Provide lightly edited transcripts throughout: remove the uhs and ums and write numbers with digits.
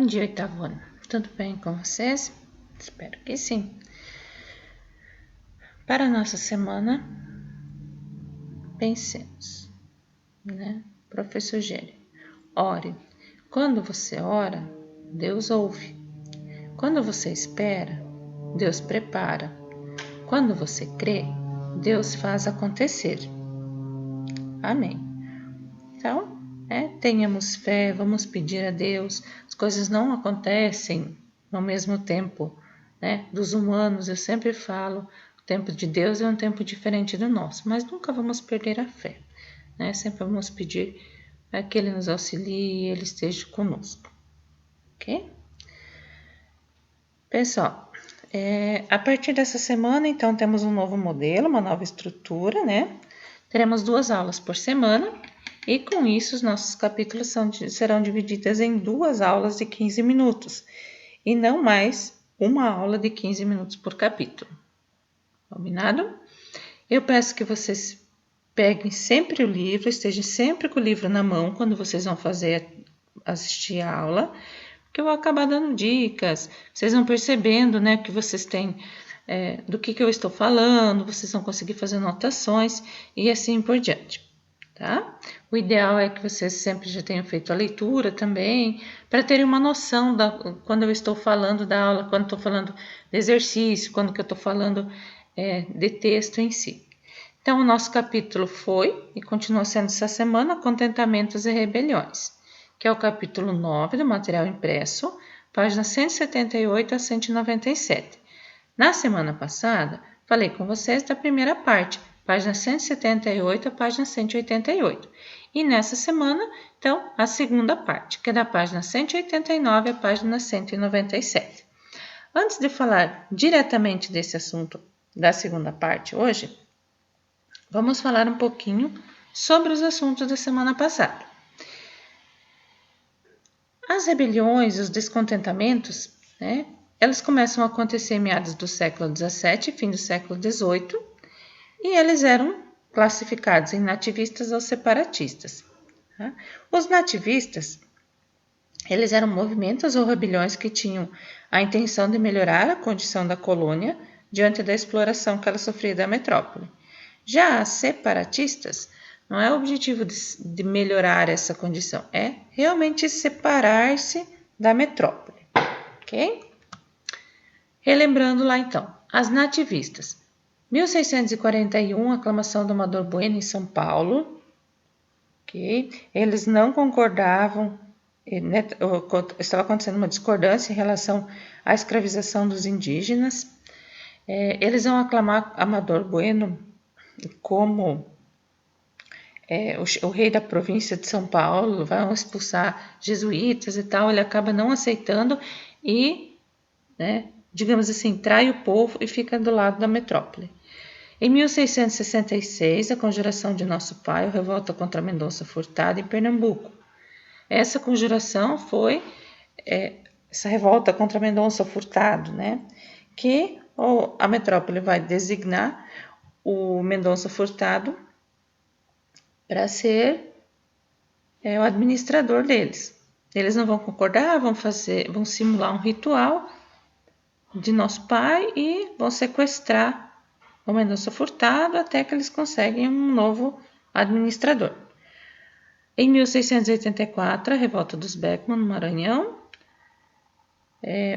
dia, oitavo ano. Tudo bem com vocês? Espero que sim. Para a nossa semana, pensemos, né? Professor Gênio, ore. Quando você ora, Deus ouve. Quando você espera, Deus prepara. Quando você crê, Deus faz acontecer. Amém. Então, tenhamos fé, vamos pedir a Deus. As coisas não acontecem no mesmo tempo, né, dos humanos. Eu sempre falo, o tempo de Deus é um tempo diferente do nosso, mas nunca vamos perder a fé, né? Sempre vamos pedir para que Ele nos auxilie e Ele esteja conosco, ok? Pessoal, a partir dessa semana, então, temos um novo modelo, uma nova estrutura, né? Teremos 2 aulas por semana. E com isso, os nossos capítulos serão divididos em 2 aulas de 15 minutos e não mais uma aula de 15 minutos por capítulo. Combinado? Eu peço que vocês peguem sempre o livro, estejam sempre com o livro na mão quando vocês vão assistir a aula, porque eu vou acabar dando dicas, vocês vão percebendo, né, que vocês têm do que eu estou falando, vocês vão conseguir fazer anotações e assim por diante. Tá? O ideal é que vocês sempre já tenham feito a leitura também, para terem uma noção quando eu estou falando da aula, quando estou falando de exercício, quando que eu estou falando de texto em si. Então, o nosso capítulo foi e continua sendo essa semana Contentamentos e Rebeliões, que é o capítulo 9 do material impresso, páginas 178 a 197. Na semana passada, falei com vocês da primeira parte, página 178 a página 188. E nessa semana, então, a segunda parte, que é da página 189 à página 197. Antes de falar diretamente desse assunto da segunda parte hoje, vamos falar um pouquinho sobre os assuntos da semana passada. As rebeliões, os descontentamentos, né, elas começam a acontecer em meados do século XVII, fim do século XVIII, e eles eram classificados em nativistas ou separatistas. Tá? Os nativistas, eles eram movimentos ou rebeliões que tinham a intenção de melhorar a condição da colônia diante da exploração que ela sofria da metrópole. Já as separatistas, não é o objetivo de melhorar essa condição, é realmente separar-se da metrópole, ok? Relembrando lá então, as nativistas. 1641, aclamação do Amador Bueno em São Paulo. Okay? Eles não concordavam, né, estava acontecendo uma discordância em relação à escravização dos indígenas. Eles vão aclamar Amador Bueno como o rei da província de São Paulo, vão expulsar jesuítas e tal. Ele acaba não aceitando e, né, digamos assim, trai o povo e fica do lado da metrópole. Em 1666, a conjuração de Nosso Pai, a revolta contra Mendonça Furtado em Pernambuco. Essa conjuração foi essa revolta contra Mendonça Furtado, né? Que a metrópole vai designar o Mendonça Furtado para ser o administrador deles. Eles não vão concordar, vão simular um ritual de Nosso Pai e vão sequestrar o Mendonça Furtado até que eles conseguem um novo administrador. Em 1684, a revolta dos Beckman no Maranhão.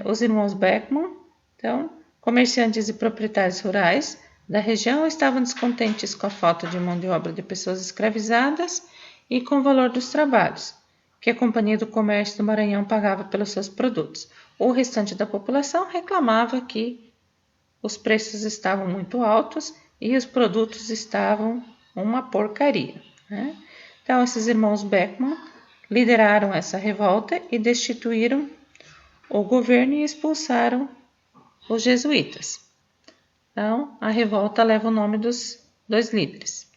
Os irmãos Beckman, então, comerciantes e proprietários rurais da região, estavam descontentes com a falta de mão de obra de pessoas escravizadas e com o valor dos trabalhos que a Companhia do Comércio do Maranhão pagava pelos seus produtos. O restante da população reclamava que os preços estavam muito altos e os produtos estavam uma porcaria, né? Então, esses irmãos Beckman lideraram essa revolta e destituíram o governo e expulsaram os jesuítas. Então, a revolta leva o nome dos 2 líderes.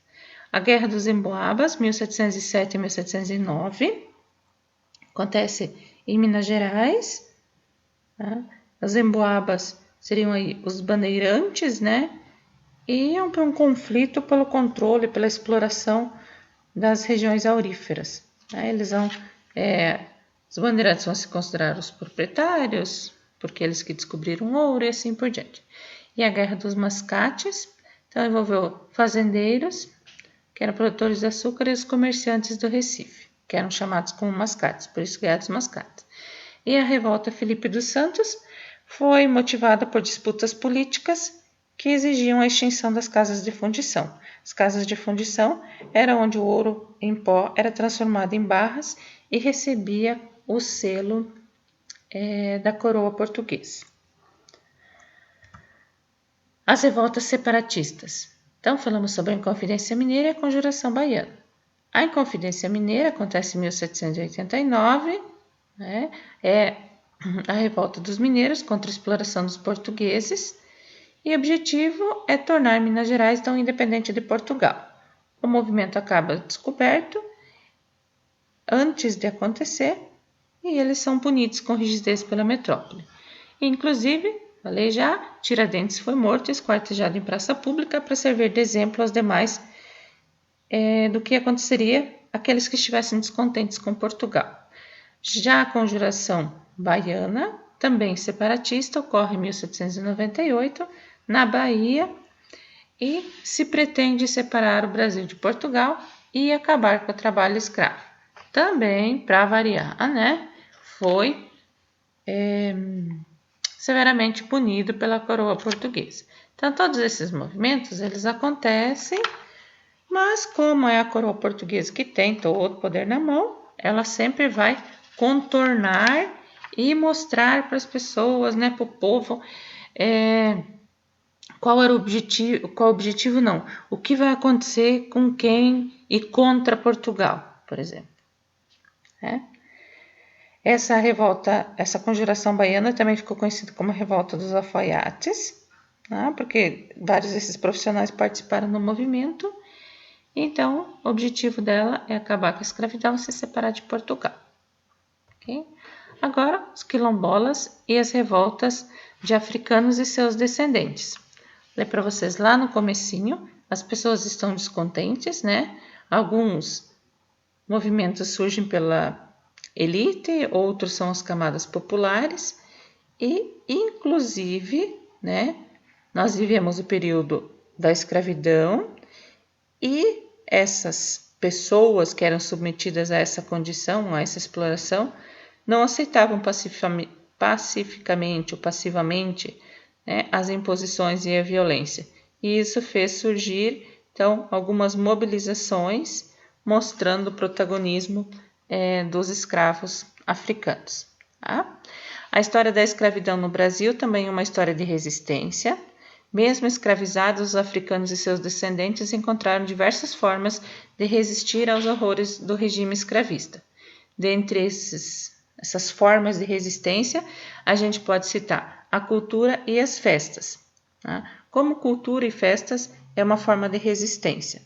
A Guerra dos Emboabas, 1707 e 1709, acontece em Minas Gerais. Tá? Os Emboabas seriam aí os bandeirantes, né? E é um conflito pelo controle, pela exploração das regiões auríferas. Né? Eles vão Os bandeirantes vão se considerar os proprietários, porque eles que descobriram ouro e assim por diante. E a Guerra dos Mascates, então envolveu fazendeiros, que eram produtores de açúcar, e os comerciantes do Recife, que eram chamados como mascates, por isso Guerra dos Mascates. E a revolta Felipe dos Santos foi motivada por disputas políticas que exigiam a extinção das casas de fundição. As casas de fundição eram onde o ouro em pó era transformado em barras e recebia o selo da coroa portuguesa. As revoltas separatistas. Então, falamos sobre a Inconfidência Mineira e a Conjuração Baiana. A Inconfidência Mineira acontece em 1789, né? É a revolta dos mineiros contra a exploração dos portugueses, e o objetivo é tornar Minas Gerais tão independente de Portugal. O movimento acaba descoberto antes de acontecer e eles são punidos com rigidez pela metrópole. Inclusive, falei já, Tiradentes foi morto e esquartejado em praça pública para servir de exemplo aos demais do que aconteceria àqueles que estivessem descontentes com Portugal. Já a Conjuração Baiana, também separatista, ocorre em 1798, na Bahia, e se pretende separar o Brasil de Portugal e acabar com o trabalho escravo. Também, para variar, né, foi severamente punido pela coroa portuguesa. Então, todos esses movimentos, eles acontecem, mas como é a coroa portuguesa que tem todo o poder na mão, ela sempre vai contornar e mostrar para as pessoas, né, para o povo, qual era o objetivo, não, o que vai acontecer com quem e contra Portugal, por exemplo. Essa revolta, essa conjuração baiana também ficou conhecida como a revolta dos alfaiates, né, porque vários desses profissionais participaram do movimento. Então, o objetivo dela é acabar com a escravidão e se separar de Portugal. Okay? Agora, os quilombolas e as revoltas de africanos e seus descendentes. Falei para vocês lá no comecinho, as pessoas estão descontentes, né? Alguns movimentos surgem pela elite, outros são as camadas populares e, inclusive, né, nós vivemos o período da escravidão e essas pessoas que eram submetidas a essa condição, a essa exploração, não aceitavam pacificamente ou passivamente, né, as imposições e a violência. E isso fez surgir, então, algumas mobilizações mostrando o protagonismo dos escravos africanos. Tá? A história da escravidão no Brasil também é uma história de resistência. Mesmo escravizados, os africanos e seus descendentes encontraram diversas formas de resistir aos horrores do regime escravista. Dentre essas formas de resistência, a gente pode citar a cultura e as festas. Tá? Como cultura e festas é uma forma de resistência.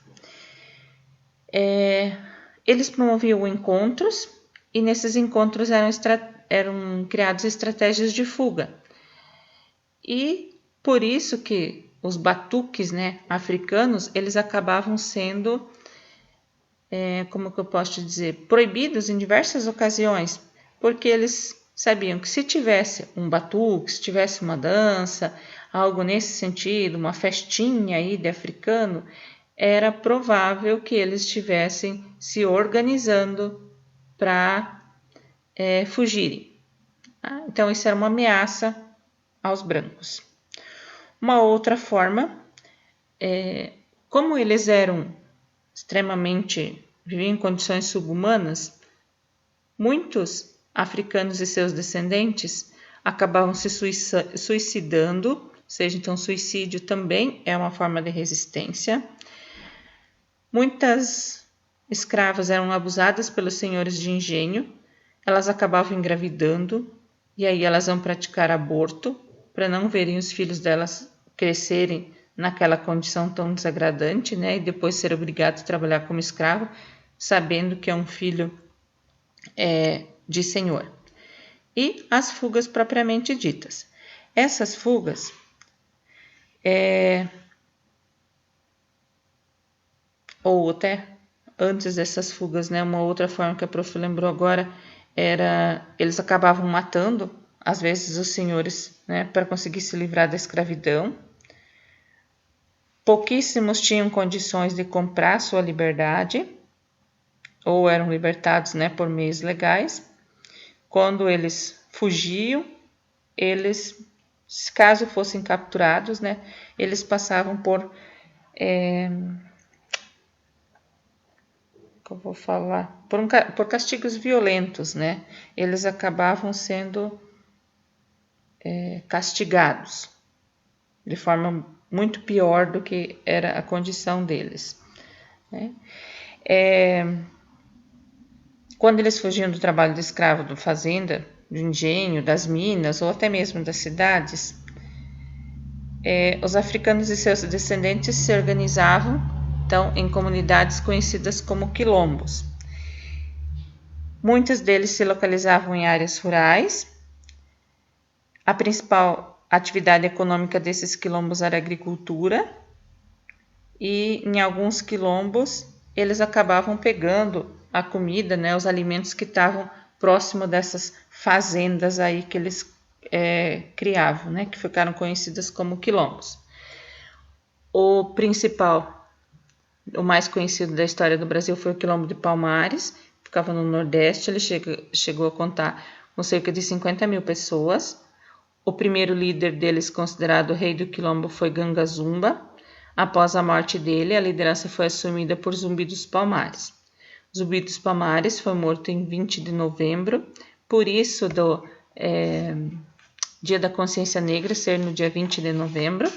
Eles promoviam encontros e nesses encontros eram criadas estratégias de fuga. E por isso que os batuques, né, africanos, eles acabavam sendo, como que eu posso dizer, proibidos em diversas ocasiões, porque eles sabiam que se tivesse um batuque, se tivesse uma dança, algo nesse sentido, uma festinha aí de africano, era provável que eles estivessem se organizando para fugirem. Então, isso era uma ameaça aos brancos. Uma outra forma, como eles eram viviam em condições subhumanas, muitos africanos e seus descendentes acabavam se suicidando, ou seja, então suicídio também é uma forma de resistência. Muitas escravas eram abusadas pelos senhores de engenho, elas acabavam engravidando e aí elas vão praticar aborto para não verem os filhos delas crescerem naquela condição tão desagradante, né? E depois ser obrigado a trabalhar como escravo, sabendo que é um filho de senhor. E as fugas propriamente ditas. Essas fugas ou até antes dessas fugas, né? Uma outra forma que a prof lembrou agora eles acabavam matando, às vezes, os senhores, né, para conseguir se livrar da escravidão. Pouquíssimos tinham condições de comprar sua liberdade, ou eram libertados, né, por meios legais. Quando eles fugiam, eles, caso fossem capturados, né, eles passavam por por castigos violentos, né? Eles acabavam sendo castigados de forma muito pior do que era a condição deles, né? Quando eles fugiam do trabalho de escravo, da fazenda, do engenho, das minas ou até mesmo das cidades, os africanos e seus descendentes se organizavam então em comunidades conhecidas como quilombos. Muitos deles se localizavam em áreas rurais. A principal atividade econômica desses quilombos era a agricultura, e em alguns quilombos eles acabavam pegando a comida, né, os alimentos que estavam próximo dessas fazendas aí que eles criavam, né, que ficaram conhecidas como quilombos. O principal, o mais conhecido da história do Brasil foi o Quilombo de Palmares, que ficava no Nordeste. Ele chegou a contar com cerca de 50 mil pessoas. O primeiro líder deles, considerado o rei do Quilombo, foi Ganga Zumba. Após a morte dele, a liderança foi assumida por Zumbi dos Palmares. Zumbi dos Palmares foi morto em 20 de novembro, por isso do Dia da Consciência Negra ser no dia 20 de novembro.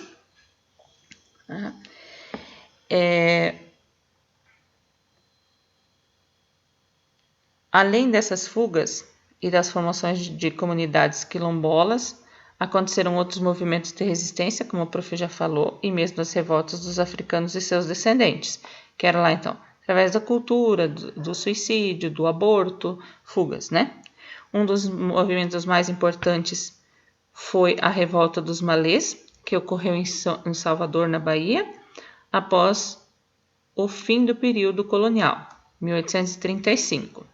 Além dessas fugas e das formações de comunidades quilombolas, aconteceram outros movimentos de resistência, como o prof já falou, e mesmo as revoltas dos africanos e seus descendentes, que era lá então, através da cultura, do suicídio, do aborto, fugas, né? Um dos movimentos mais importantes foi a revolta dos malês, que ocorreu em Salvador, na Bahia, após o fim do período colonial, 1835.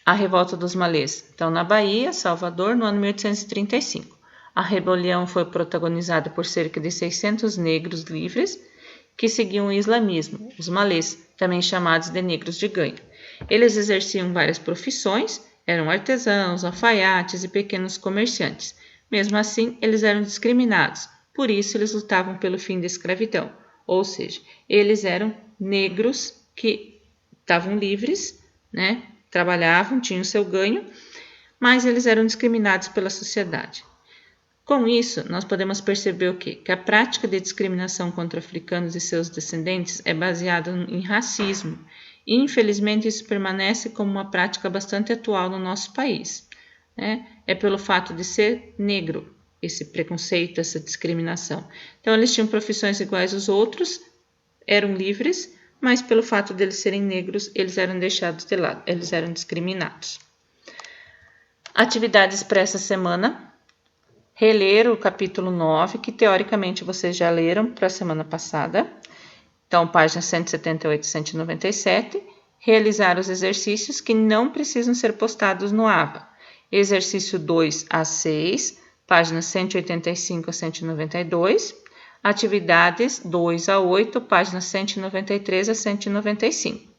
A revolta dos malês, então, na Bahia, Salvador, no ano 1835. A rebelião foi protagonizada por cerca de 600 negros livres que seguiam o islamismo, os malês, também chamados de negros de ganho. Eles exerciam várias profissões, eram artesãos, alfaiates e pequenos comerciantes. Mesmo assim, eles eram discriminados, por isso eles lutavam pelo fim da escravidão, ou seja, eles eram negros que estavam livres, né? Trabalhavam, tinham seu ganho, mas eles eram discriminados pela sociedade. Com isso, nós podemos perceber o quê? Que a prática de discriminação contra africanos e seus descendentes é baseada em racismo, e infelizmente isso permanece como uma prática bastante atual no nosso país, né? É pelo fato de ser negro, esse preconceito, essa discriminação. Então, eles tinham profissões iguais aos outros, eram livres, mas pelo fato de eles serem negros, eles eram deixados de lado, eles eram discriminados. Atividades para essa semana: reler o capítulo 9, que teoricamente vocês já leram para a semana passada. Então, páginas 178 e 197. Realizar os exercícios que não precisam ser postados no AVA. Exercício 2 a 6, páginas 185 a 192. Atividades 2 a 8, páginas 193 a 195.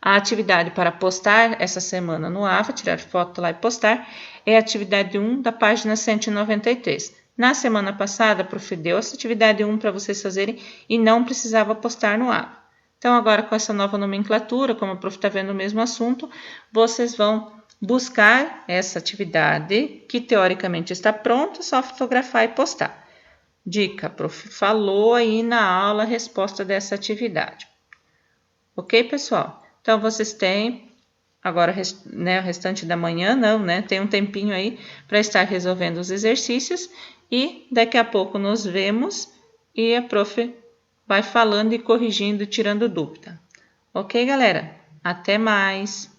A atividade para postar essa semana no AVA, tirar foto lá e postar, é a atividade 1 da página 193. Na semana passada, a prof deu essa atividade 1 para vocês fazerem e não precisava postar no AVA. Então, agora com essa nova nomenclatura, como a prof está vendo o mesmo assunto, vocês vão buscar essa atividade que teoricamente está pronta, só fotografar e postar. Dica, a prof falou aí na aula a resposta dessa atividade. Ok, pessoal? Então, vocês têm agora, né, o restante da manhã, não, né? Tem um tempinho aí para estar resolvendo os exercícios e daqui a pouco nos vemos e a prof vai falando e corrigindo, tirando dúvida. Ok, galera? Até mais!